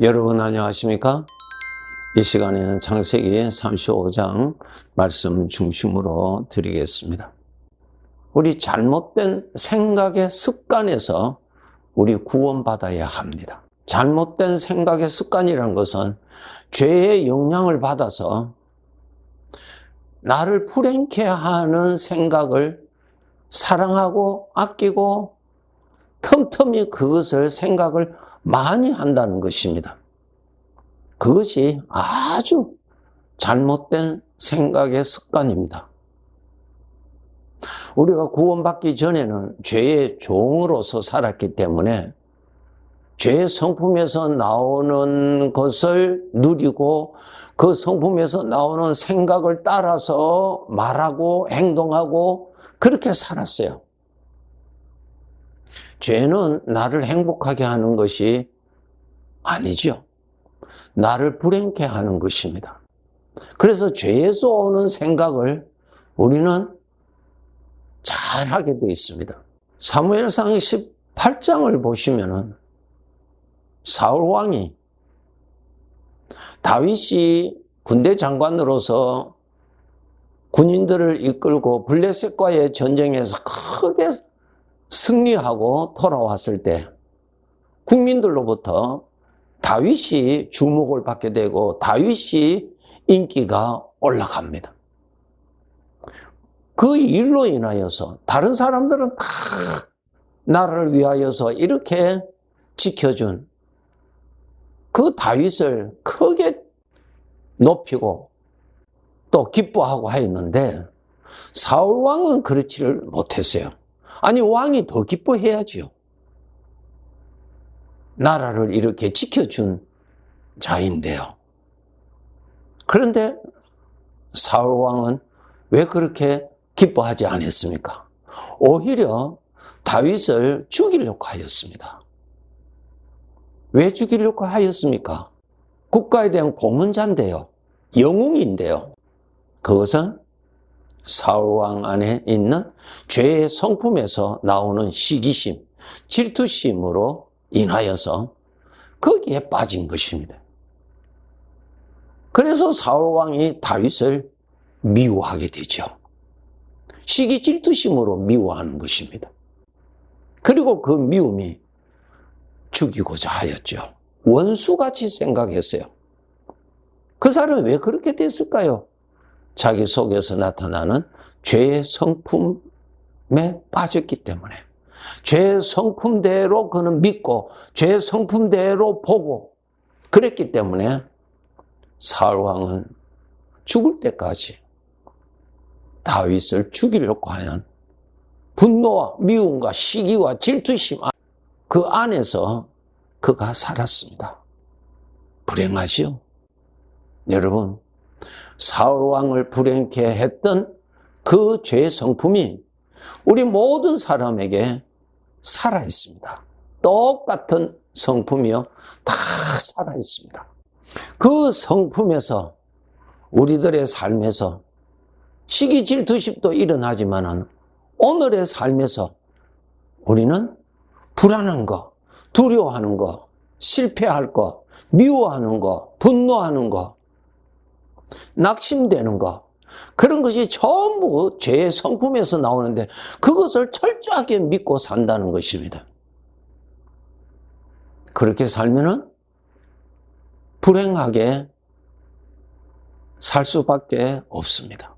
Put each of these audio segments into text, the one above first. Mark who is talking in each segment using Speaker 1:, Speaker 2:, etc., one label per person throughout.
Speaker 1: 여러분 안녕하십니까? 이 시간에는 창세기 35장 말씀 중심으로 드리겠습니다. 우리 잘못된 생각의 습관에서 우리 구원받아야 합니다. 잘못된 생각의 습관이라는 것은 죄의 영향을 받아서 나를 불행케 하는 생각을 사랑하고 아끼고 틈틈이 그것을 생각을 많이 한다는 것입니다. 그것이 아주 잘못된 생각의 습관입니다. 우리가 구원받기 전에는 죄의 종으로서 살았기 때문에 죄의 성품에서 나오는 것을 누리고 그 성품에서 나오는 생각을 따라서 말하고 행동하고 그렇게 살았어요. 죄는 나를 행복하게 하는 것이 아니죠. 나를 불행케 하는 것입니다. 그래서 죄에서 오는 생각을 우리는 잘하게 되어 있습니다. 사무엘상 18장을 보시면은 사울왕이 다윗이 군대 장관으로서 군인들을 이끌고 블레셋과의 전쟁에서 크게 승리하고 돌아왔을 때 국민들로부터 다윗이 주목을 받게 되고 다윗이 인기가 올라갑니다. 그 일로 인하여서 다른 사람들은 다 나라를 위하여서 이렇게 지켜준 그 다윗을 크게 높이고 또 기뻐하고 하였는데 사울왕은 그렇지를 못했어요. 아니, 왕이 더 기뻐해야지요. 나라를 이렇게 지켜준 자인데요. 그런데 사울왕은 왜 그렇게 기뻐하지 않았습니까? 오히려 다윗을 죽이려고 하였습니다. 왜 죽이려고 하였습니까? 국가에 대한 고문자인데요. 영웅인데요. 그것은 사울왕 안에 있는 죄의 성품에서 나오는 시기심, 질투심으로 인하여서 거기에 빠진 것입니다. 그래서 사울왕이 다윗을 미워하게 되죠. 시기 질투심으로 미워하는 것입니다. 그리고 그 미움이 죽이고자 하였죠. 원수같이 생각했어요. 그 사람이 왜 그렇게 됐을까요? 자기 속에서 나타나는 죄의 성품에 빠졌기 때문에 죄의 성품대로 그는 믿고 죄의 성품대로 보고 그랬기 때문에 사울왕은 죽을 때까지 다윗을 죽이려고 하는 분노와 미움과 시기와 질투심 그 안에서 그가 살았습니다. 불행하지요? 여러분, 사울왕을 불행케 했던 그 죄의 성품이 우리 모든 사람에게 살아있습니다. 똑같은 성품이요. 다 살아있습니다. 그 성품에서 우리들의 삶에서 시기 질투심도 일어나지만은 오늘의 삶에서 우리는 불안한 거, 두려워하는 거, 실패할 거, 미워하는 거, 분노하는 거, 낙심되는 거, 그런 것이 전부 죄의 성품에서 나오는데 그것을 철저하게 믿고 산다는 것입니다. 그렇게 살면은 불행하게 살 수밖에 없습니다.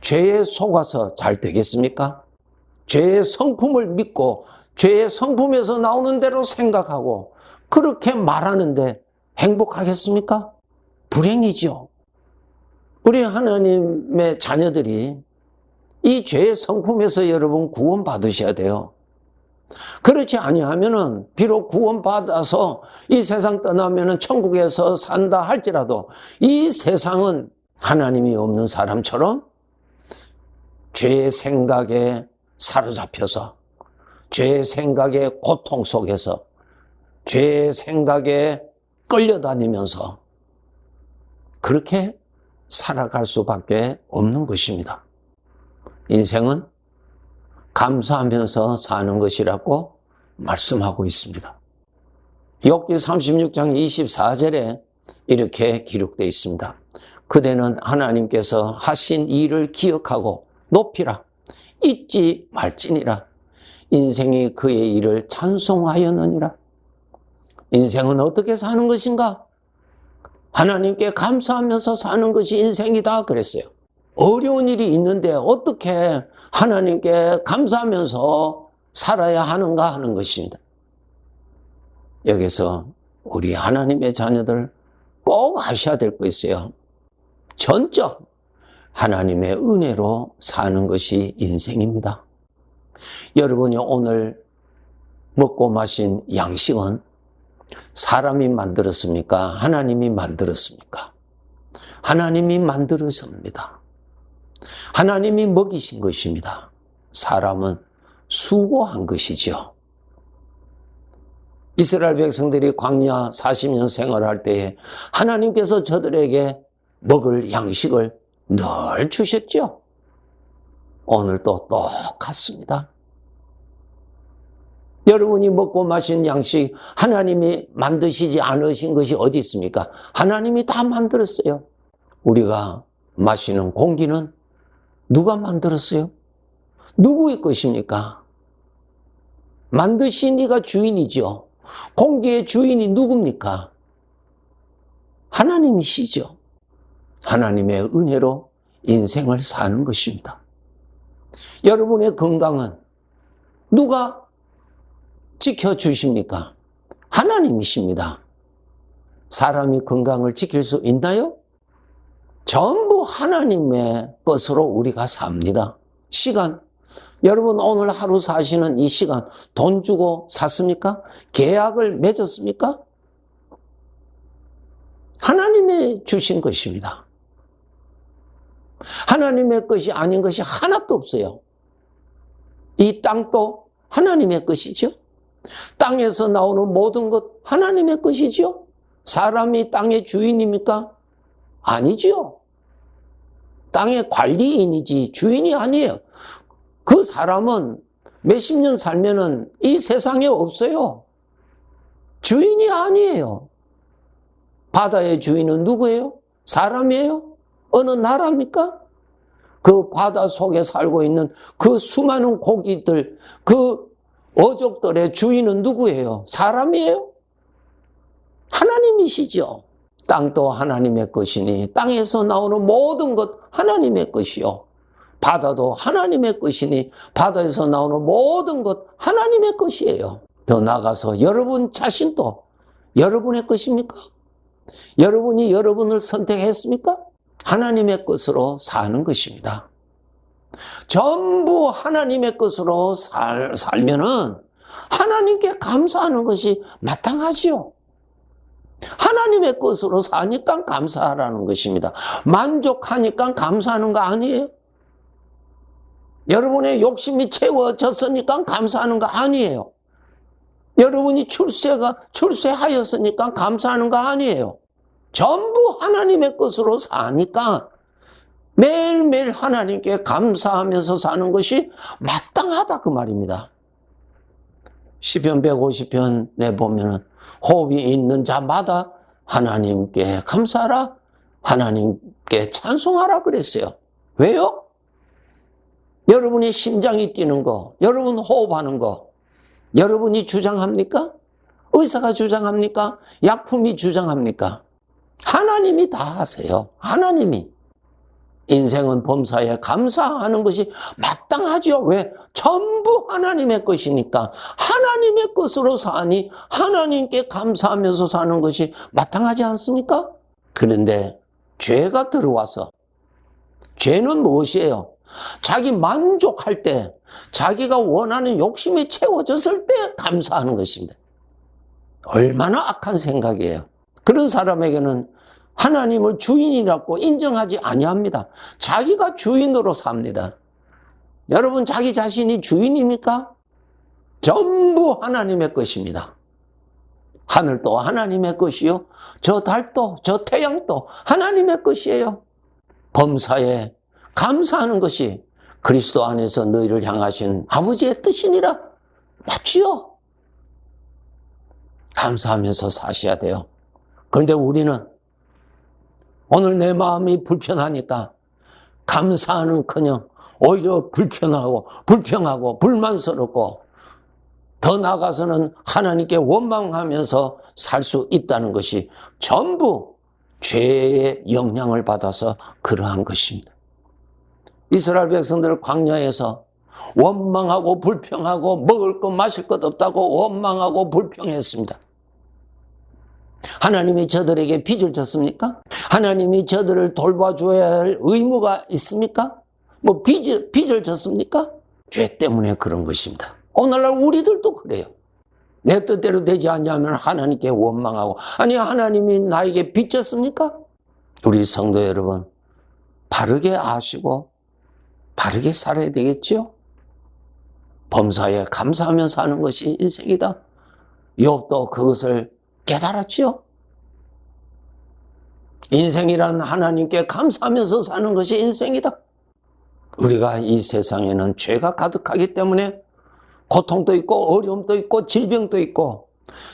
Speaker 1: 죄에 속아서 잘 되겠습니까? 죄의 성품을 믿고 죄의 성품에서 나오는 대로 생각하고 그렇게 말하는데 행복하겠습니까? 불행이죠. 우리 하나님의 자녀들이 이 죄의 성품에서 여러분 구원받으셔야 돼요. 그렇지 아니하면은 비록 구원받아서 이 세상 떠나면은 천국에서 산다 할지라도 이 세상은 하나님이 없는 사람처럼 죄의 생각에 사로잡혀서 죄의 생각의 고통 속에서 죄의 생각에 끌려다니면서 그렇게 살아갈 수밖에 없는 것입니다. 인생은 감사하면서 사는 것이라고 말씀하고 있습니다. 욥기 36장 24절에 이렇게 기록되어 있습니다. 그대는 하나님께서 하신 일을 기억하고 높이라. 잊지 말지니라. 인생이 그의 일을 찬송하였느니라. 인생은 어떻게 사는 것인가? 하나님께 감사하면서 사는 것이 인생이다 그랬어요. 어려운 일이 있는데 어떻게 하나님께 감사하면서 살아야 하는가 하는 것입니다. 여기서 우리 하나님의 자녀들 꼭 아셔야 될 거 있어요. 전적 하나님의 은혜로 사는 것이 인생입니다. 여러분이 오늘 먹고 마신 양식은 사람이 만들었습니까? 하나님이 만들었습니까? 하나님이 만들었습니다. 하나님이 먹이신 것입니다. 사람은 수고한 것이죠. 이스라엘 백성들이 광야 40년 생활할 때에 하나님께서 저들에게 먹을 양식을 늘 주셨죠. 오늘도 똑같습니다. 여러분이 먹고 마신 양식 하나님이 만드시지 않으신 것이 어디 있습니까? 하나님이 다 만들었어요. 우리가 마시는 공기는 누가 만들었어요? 누구의 것입니까? 만드신 이가 주인이죠. 공기의 주인이 누굽니까? 하나님이시죠. 하나님의 은혜로 인생을 사는 것입니다. 여러분의 건강은 누가 지켜주십니까? 하나님이십니다. 사람이 건강을 지킬 수 있나요? 전부 하나님의 것으로 우리가 삽니다. 시간, 여러분 오늘 하루 사시는 이 시간 돈 주고 샀습니까? 계약을 맺었습니까? 하나님이 주신 것입니다. 하나님의 것이 아닌 것이 하나도 없어요. 이 땅도 하나님의 것이죠. 땅에서 나오는 모든 것 하나님의 것이죠. 사람이 땅의 주인입니까? 아니죠. 땅의 관리인이지 주인이 아니에요. 그 사람은 몇십 년 살면은 이 세상에 없어요. 주인이 아니에요. 바다의 주인은 누구예요? 사람이에요? 어느 나라입니까? 그 바다 속에 살고 있는 그 수많은 고기들, 그 어족들의 주인은 누구예요? 사람이에요? 하나님이시죠. 땅도 하나님의 것이니 땅에서 나오는 모든 것 하나님의 것이요. 바다도 하나님의 것이니 바다에서 나오는 모든 것 하나님의 것이에요. 더 나아가서 여러분 자신도 여러분의 것입니까? 여러분이 여러분을 선택했습니까? 하나님의 것으로 사는 것입니다. 전부 하나님의 것으로 살면은 하나님께 감사하는 것이 마땅하지요. 하나님의 것으로 사니까 감사하라는 것입니다. 만족하니까 감사하는 거 아니에요? 여러분의 욕심이 채워졌으니까 감사하는 거 아니에요? 여러분이 출세하였으니까 감사하는 거 아니에요? 전부 하나님의 것으로 사니까 매일매일 하나님께 감사하면서 사는 것이 마땅하다 그 말입니다. 시편 150편에 보면은 호흡이 있는 자마다 하나님께 감사하라, 하나님께 찬송하라 그랬어요. 왜요? 여러분의 심장이 뛰는 거, 여러분 호흡하는 거, 여러분이 주장합니까? 의사가 주장합니까? 약품이 주장합니까? 하나님이 다 하세요. 하나님이. 인생은 범사에 감사하는 것이 마땅하죠. 왜? 전부 하나님의 것이니까 하나님의 것으로 사니 하나님께 감사하면서 사는 것이 마땅하지 않습니까? 그런데 죄가 들어와서, 죄는 무엇이에요? 자기 만족할 때, 자기가 원하는 욕심이 채워졌을 때 감사하는 것입니다. 얼마나 악한 생각이에요. 그런 사람에게는 하나님을 주인이라고 인정하지 아니합니다. 자기가 주인으로 삽니다. 여러분 자기 자신이 주인입니까? 전부 하나님의 것입니다. 하늘도 하나님의 것이요, 저 달도 저 태양도 하나님의 것이에요. 범사에 감사하는 것이 그리스도 안에서 너희를 향하신 아버지의 뜻이니라. 맞지요? 감사하면서 사셔야 돼요. 그런데 우리는 오늘 내 마음이 불편하니까 감사하는커녕 오히려 불평하고 불만스럽고 더 나아가서는 하나님께 원망하면서 살 수 있다는 것이 전부 죄의 영향을 받아서 그러한 것입니다. 이스라엘 백성들 광야에서 원망하고 불평하고 먹을 것 마실 것 없다고 원망하고 불평했습니다. 하나님이 저들에게 빚을 졌습니까? 하나님이 저들을 돌봐줘야 할 의무가 있습니까? 빚을 졌습니까? 죄 때문에 그런 것입니다. 오늘날 우리들도 그래요. 내 뜻대로 되지 않냐면 하나님께 원망하고, 아니 하나님이 나에게 빚 졌습니까? 우리 성도 여러분, 바르게 아시고 바르게 살아야 되겠죠? 범사에 감사하며 사는 것이 인생이다. 욥도 그것을 깨달았지요. 인생이란 하나님께 감사하면서 사는 것이 인생이다. 우리가 이 세상에는 죄가 가득하기 때문에 고통도 있고 어려움도 있고 질병도 있고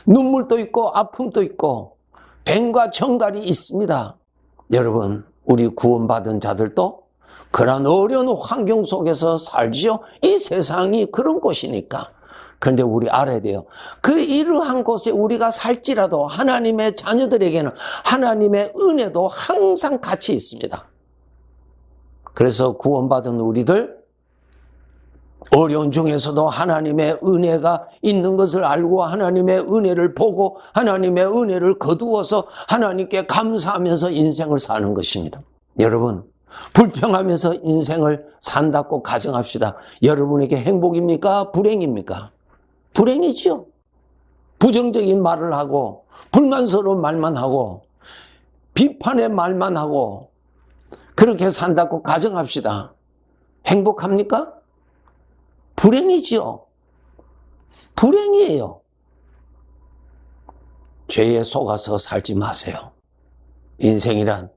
Speaker 1: 눈물도 있고 아픔도 있고 뱀과 정갈이 있습니다. 여러분, 우리 구원받은 자들도 그런 어려운 환경 속에서 살지요. 이 세상이 그런 곳이니까. 그런데 우리 알아야 돼요. 그 이러한 곳에 우리가 살지라도 하나님의 자녀들에게는 하나님의 은혜도 항상 같이 있습니다. 그래서 구원받은 우리들 어려운 중에서도 하나님의 은혜가 있는 것을 알고 하나님의 은혜를 보고 하나님의 은혜를 거두어서 하나님께 감사하면서 인생을 사는 것입니다. 여러분, 불평하면서 인생을 산다고 가정합시다. 여러분에게 행복입니까? 불행입니까? 불행이지요. 부정적인 말을 하고 불만스러운 말만 하고 비판의 말만 하고 그렇게 산다고 가정합시다. 행복합니까? 불행이지요. 불행이에요. 죄에 속아서 살지 마세요. 인생이란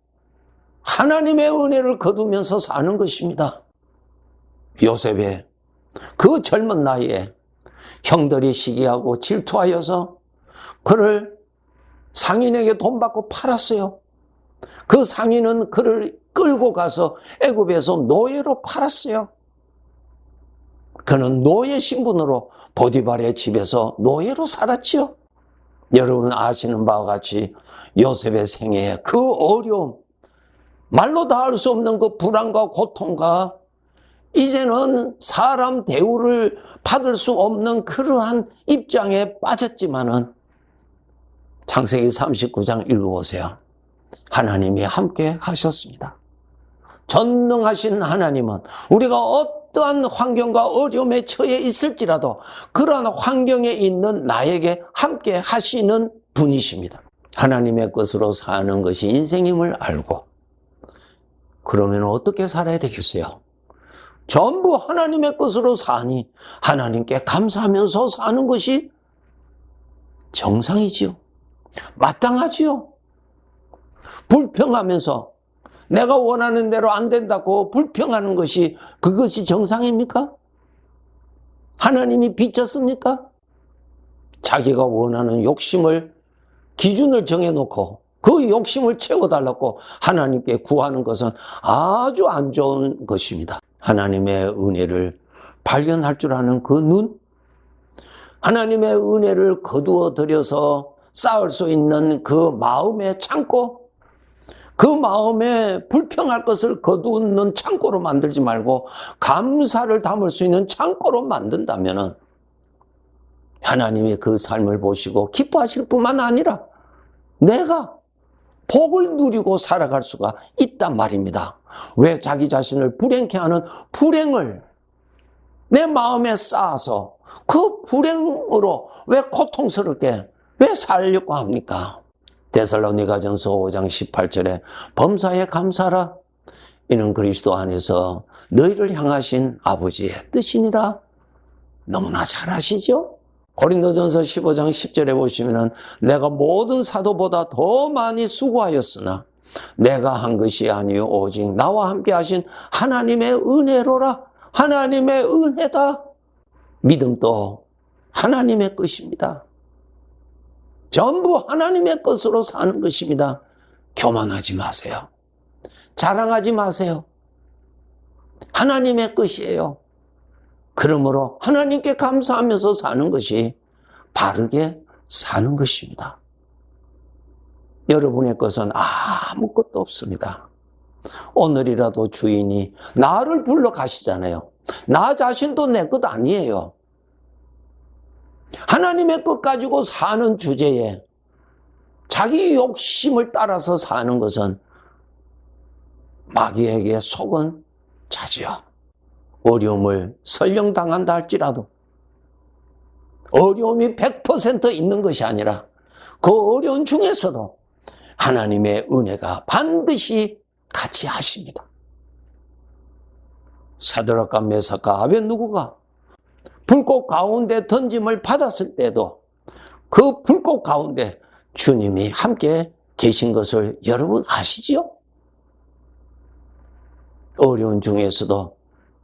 Speaker 1: 하나님의 은혜를 거두면서 사는 것입니다. 요셉의 그 젊은 나이에 형들이 시기하고 질투하여서 그를 상인에게 돈 받고 팔았어요. 그 상인은 그를 끌고 가서 애굽에서 노예로 팔았어요. 그는 노예 신분으로 보디발의 집에서 노예로 살았지요. 여러분 아시는 바와 같이 요셉의 생애에 그 어려움, 말로 다 할 수 없는 그 불안과 고통과 이제는 사람 대우를 받을 수 없는 그러한 입장에 빠졌지만은 창세기 39장 읽어보세요. 하나님이 함께 하셨습니다. 전능하신 하나님은 우리가 어떠한 환경과 어려움에 처해 있을지라도 그러한 환경에 있는 나에게 함께 하시는 분이십니다. 하나님의 것으로 사는 것이 인생임을 알고 그러면 어떻게 살아야 되겠어요? 전부 하나님의 것으로 사니 하나님께 감사하면서 사는 것이 정상이지요. 마땅하지요. 불평하면서 내가 원하는 대로 안 된다고 불평하는 것이 그것이 정상입니까? 하나님이 빚졌습니까? 자기가 원하는 욕심을 기준을 정해놓고 그 욕심을 채워달라고 하나님께 구하는 것은 아주 안 좋은 것입니다. 하나님의 은혜를 발견할 줄 아는 그 눈, 하나님의 은혜를 거두어 들여서 쌓을 수 있는 그 마음의 창고, 그 마음에 불평할 것을 거두는 창고로 만들지 말고 감사를 담을 수 있는 창고로 만든다면 하나님이 그 삶을 보시고 기뻐하실 뿐만 아니라 내가 복을 누리고 살아갈 수가 있단 말입니다. 왜 자기 자신을 불행케 하는 불행을 내 마음에 쌓아서 그 불행으로 왜 고통스럽게 왜 살려고 합니까? 데살로니가전서 5장 18절에 범사에 감사하라. 이는 그리스도 안에서 너희를 향하신 아버지의 뜻이니라. 너무나 잘 아시죠? 고린도전서 15장 10절에 보시면은 내가 모든 사도보다 더 많이 수고하였으나 내가 한 것이 아니요 오직 나와 함께 하신 하나님의 은혜로라. 하나님의 은혜다. 믿음도 하나님의 것입니다. 전부 하나님의 것으로 사는 것입니다. 교만하지 마세요. 자랑하지 마세요. 하나님의 것이에요. 그러므로 하나님께 감사하면서 사는 것이 바르게 사는 것입니다. 여러분의 것은 아무것도 없습니다. 오늘이라도 주인이 나를 불러 가시잖아요. 나 자신도 내 것 아니에요. 하나님의 것 가지고 사는 주제에 자기 욕심을 따라서 사는 것은 마귀에게 속은 자지요. 어려움을 설령 당한다 할지라도 어려움이 100% 있는 것이 아니라 그 어려운 중에서도 하나님의 은혜가 반드시 같이 하십니다. 사드락과 메삭과 아벳느고가 불꽃 가운데 던짐을 받았을 때도 그 불꽃 가운데 주님이 함께 계신 것을 여러분 아시지요? 어려운 중에서도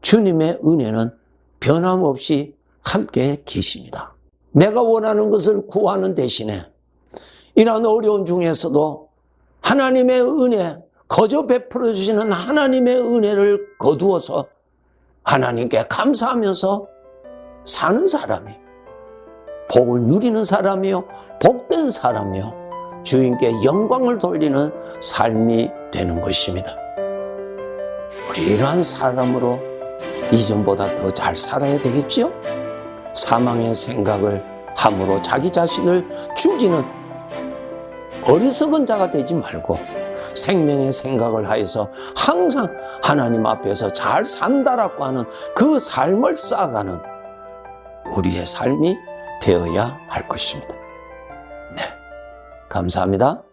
Speaker 1: 주님의 은혜는 변함없이 함께 계십니다. 내가 원하는 것을 구하는 대신에 이러한 어려운 중에서도 하나님의 은혜, 거저 베풀어 주시는 하나님의 은혜를 거두어서 하나님께 감사하면서 사는 사람이 복을 누리는 사람이요, 복된 사람이요, 주인께 영광을 돌리는 삶이 되는 것입니다. 우리 이러한 사람으로 이전보다 더 잘 살아야 되겠지요? 사망의 생각을 함으로 자기 자신을 죽이는 어리석은 자가 되지 말고 생명의 생각을 하여서 항상 하나님 앞에서 잘 산다라고 하는 그 삶을 쌓아가는 우리의 삶이 되어야 할 것입니다. 네, 감사합니다.